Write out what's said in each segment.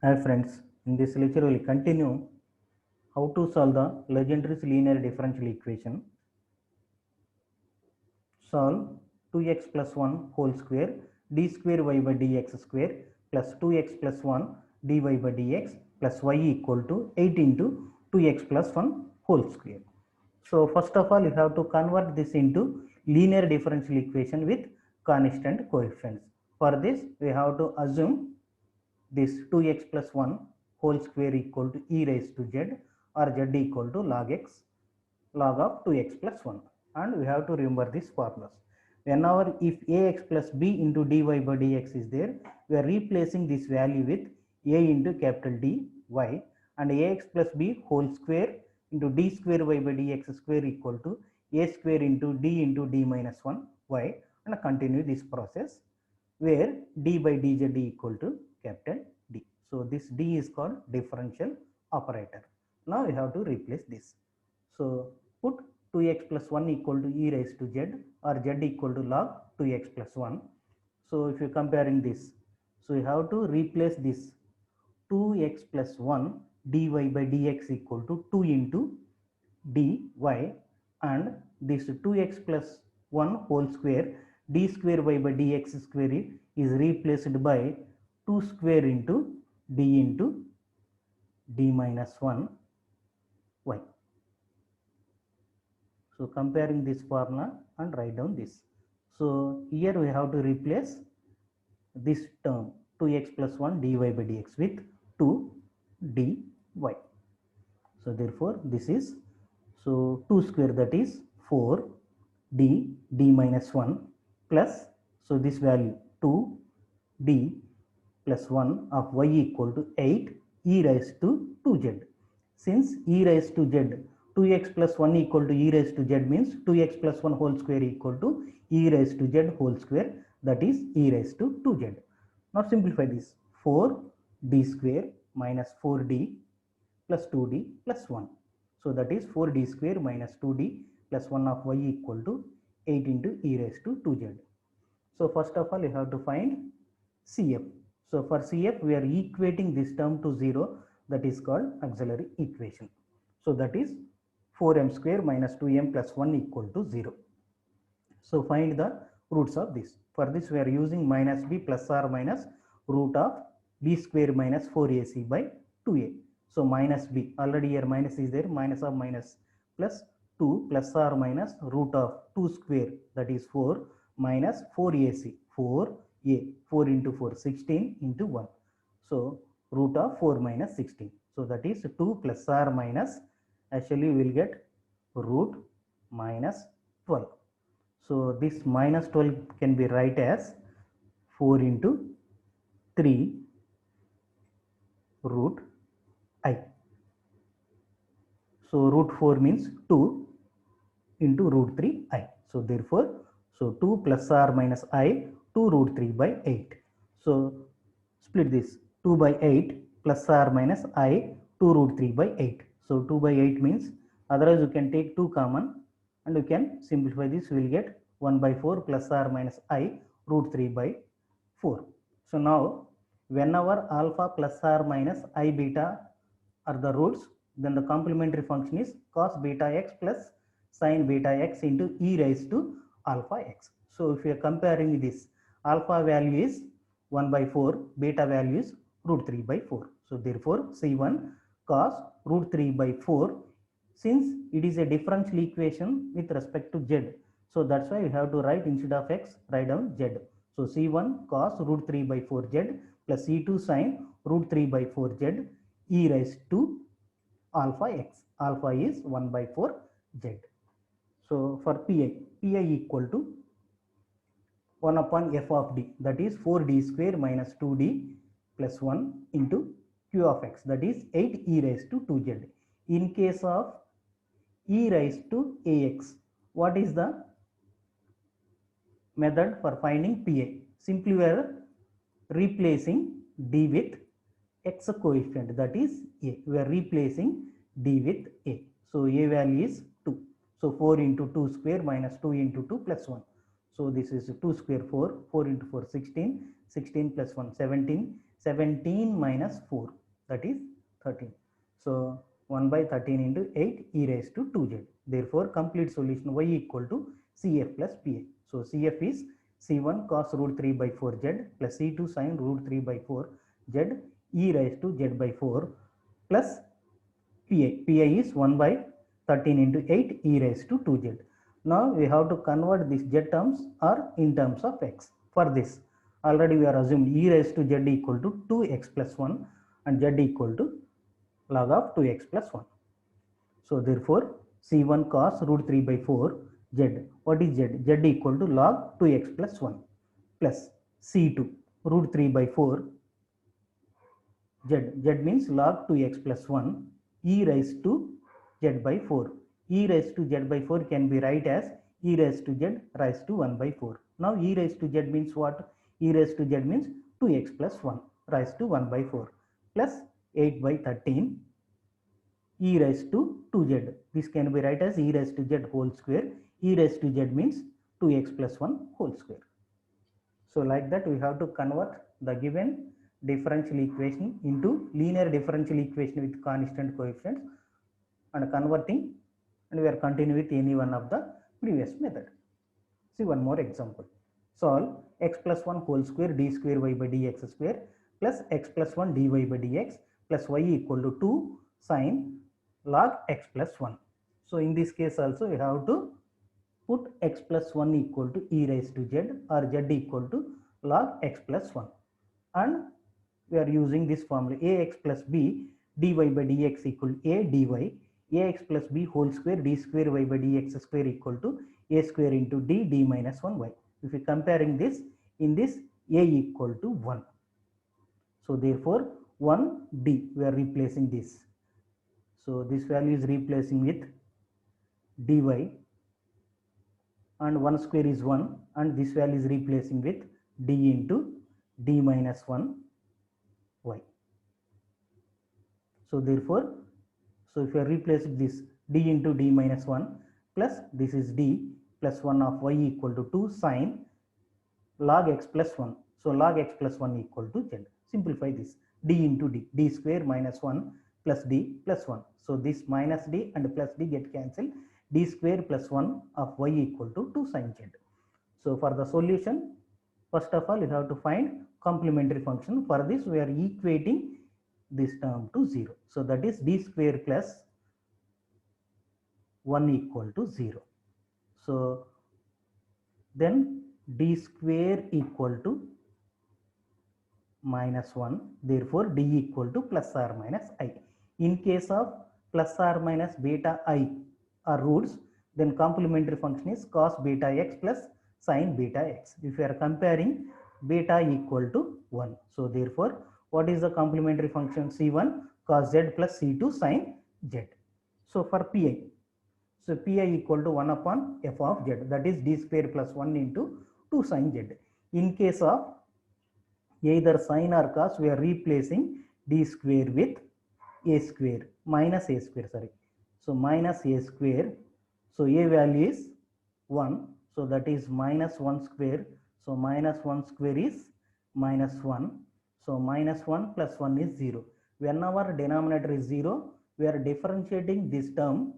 Hi friends, in this lecture we will continue how to solve the Legendre's linear differential equation. Solve 2x plus 1 whole square d square y by dx square plus 2x plus 1 dy by dx plus y equal to 8 into 2x plus 1 whole square. So first of all you have to convert this into linear differential equation with constant coefficients. For this we have to assume this 2x plus 1 whole square equal to e raised to z or z equal to log x log of 2x plus 1, and we have to remember these formulas. Whenever if ax plus b into dy by dx is there, we are replacing this value with a into capital D y, and ax plus b whole square into d square y by dx square equal to a square into d minus 1 y, and continue this process where d by dz equal to capital D. So this D is called differential operator. Now we have to replace this. So put 2x plus 1 equal to e raised to z or z equal to log 2x plus 1. So if you are comparing this, so you have to replace this 2x plus 1 dy by dx equal to 2 into dy, and this 2x plus 1 whole square d square y by dx square is replaced by 2 square into d into d minus 1 y. So comparing this formula and write down this. So here we have to replace this term 2x plus 1 dy by dx with 2 dy. So therefore this is, so 2 square, that is 4 d minus 1 plus, so this value 2 d plus 1 of y equal to 8 e raised to 2z. Since e raised to z, 2x plus 1 equal to e raised to z means 2x plus 1 whole square equal to e raised to z whole square, that is e raised to 2z. Now simplify this, 4d square minus 4d plus 2d plus 1. So that is 4d square minus 2d plus 1 of y equal to 8 into e raised to 2z. So first of all you have to find CF. So for CF we are equating this term to 0, that is called auxiliary equation. So that is 4m square minus 2m plus 1 equal to 0. So find the roots of this. For this we are using minus b plus or minus root of b square minus 4ac by 2a. So minus b, already here minus is there, minus of minus plus 2 plus or minus root of 2 square, that is 4 minus 4ac, 4a, 4 into 4, 16 into 1. So root of 4 minus 16. So that is 2 plus or minus, actually we will get root minus 12. So this minus 12 can be write as 4 into 3 root I. So root 4 means 2 into root 3 I. So therefore, so 2 plus or minus I, 2 root 3 by 8. So split this, 2 by 8 plus or minus I, 2 root 3 by 8. So 2 by 8 means, otherwise you can take 2 common and you can simplify this, we will get 1 by 4 plus or minus I root 3 by 4. So now whenever alpha plus or minus I beta are the roots, then the complementary function is cos beta x plus sin beta x into e raised to alpha x. So if you are comparing this, alpha value is 1 by 4, beta value is root 3 by 4. So therefore C1 cos root 3 by 4, since it is a differential equation with respect to z. So that's why we have to write, instead of x, write down z. So C1 cos root 3 by 4z plus C2 sin root 3 by 4z e raised to alpha x. Alpha is 1 by 4 z. So for pi equal to 1 upon f of d, that is 4d square minus 2d plus 1 into q of x, that is 8 e raised to 2z. In case of e raised to ax, what is the method for finding pi? Simply we are replacing d with x coefficient, that is a. We are replacing d with a. So a value is 2. So 4 into 2 square minus 2 into 2 plus 1. So this is 2 square 4, 4 into 4 16, 16 plus 1 17, 17 minus 4, that is 13. So 1 by 13 into 8 e raised to 2z. Therefore, complete solution y equal to CF plus PI. So CF is C1 cos root 3 by 4z plus C2 sin root 3 by 4z e raised to z by 4 plus PI. PI is 1 by 13 into 8 e raised to 2z. Now we have to convert these z terms or in terms of x. For this, already we are assumed e raised to z equal to 2x plus 1 and z equal to log of 2x plus 1. So therefore, C1 cos root 3 by 4 z. What is z? Z equal to log 2x plus 1 plus C2 root 3 by 4 z. Z means log 2x plus 1 e raised to z by 4. E raised to z by 4 can be write as e raised to z raised to 1 by 4. Now e raised to z means what? E raised to z means 2x plus 1 raised to 1 by 4 plus 8 by 13 e raised to 2z. This can be write as e raised to z whole square. E raised to z means 2x plus 1 whole square. So like that we have to convert the given differential equation into linear differential equation with constant coefficients and converting, and we are continuing with any one of the previous method. See one more example. Solve x plus 1 whole square d square y by dx square plus x plus 1 dy by dx plus y equal to 2 sin log x plus 1. So in this case also we have to put x plus 1 equal to e raised to z or z equal to log x plus 1, and we are using this formula ax plus b dy by dx equal to a dy, ax plus b whole square d square y by dx square equal to a square into d minus 1y. If we comparing this, in this a equal to 1. So therefore 1d we are replacing this. So this value is replacing with dy and 1 square is 1, and this value is replacing with d into d minus 1 y. So therefore, so if you are replacing this d into d minus 1 plus this is d plus 1 of y equal to 2 sin log x plus 1. So log x plus 1 equal to z. Simplify this, d into d square minus 1 plus d plus 1. So this minus d and plus d get cancelled. D square plus 1 of y equal to 2 sin z. So for the solution, first of all you have to find complementary function. For this we are equating this term to 0. So that is d square plus 1 equal to 0. So then d square equal to minus 1, therefore d equal to plus or minus I. In case of plus or minus beta I are roots, then complementary function is cos beta x plus sin beta x. If you are comparing beta equal to 1, so therefore what is the complementary function? C1 cos z plus C2 sin z. So for Pi, so Pi equal to 1 upon f of z, that is d square plus 1 into 2 sin z. In case of either sin or cos, we are replacing d square with a square minus a square, sorry. So minus a square, so a value is 1, so that is minus 1 square. So minus 1 square is minus 1. So minus 1 plus 1 is 0. Whenever denominator is 0, we are differentiating this term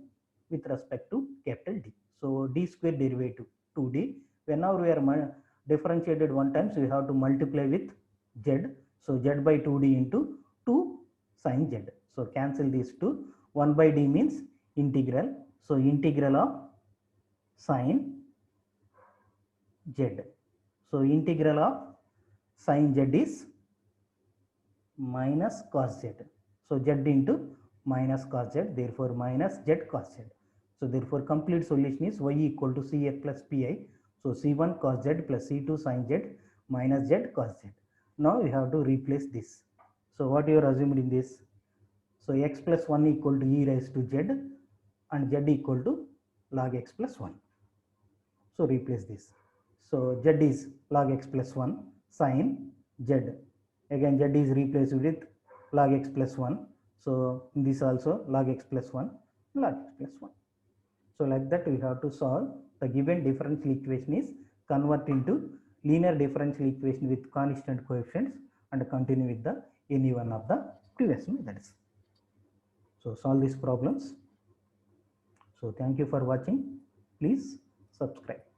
with respect to capital D. So d square derivative 2d. Whenever we are differentiated one times, we have to multiply with z. So z by 2d into 2 sin z. So cancel these two. 1 by d means integral. So integral of sin z. So integral of sin z is minus cos z. So z into minus cos z, therefore minus z cos z. So therefore complete solution is y equal to Cf plus Pi. So C1 cos z plus C2 sin z minus z cos z. Now we have to replace this. So what you are assuming in this? So x plus 1 equal to e raised to z and z equal to log x plus 1. So replace this. So z is log x plus 1 sin z. Again z is replaced with log x plus 1. So in this also log x plus 1, log x plus 1. So like that we have to solve the given differential equation is convert into linear differential equation with constant coefficients and continue with the any one of the previous methods. So solve these problems. So thank you for watching. Please subscribe.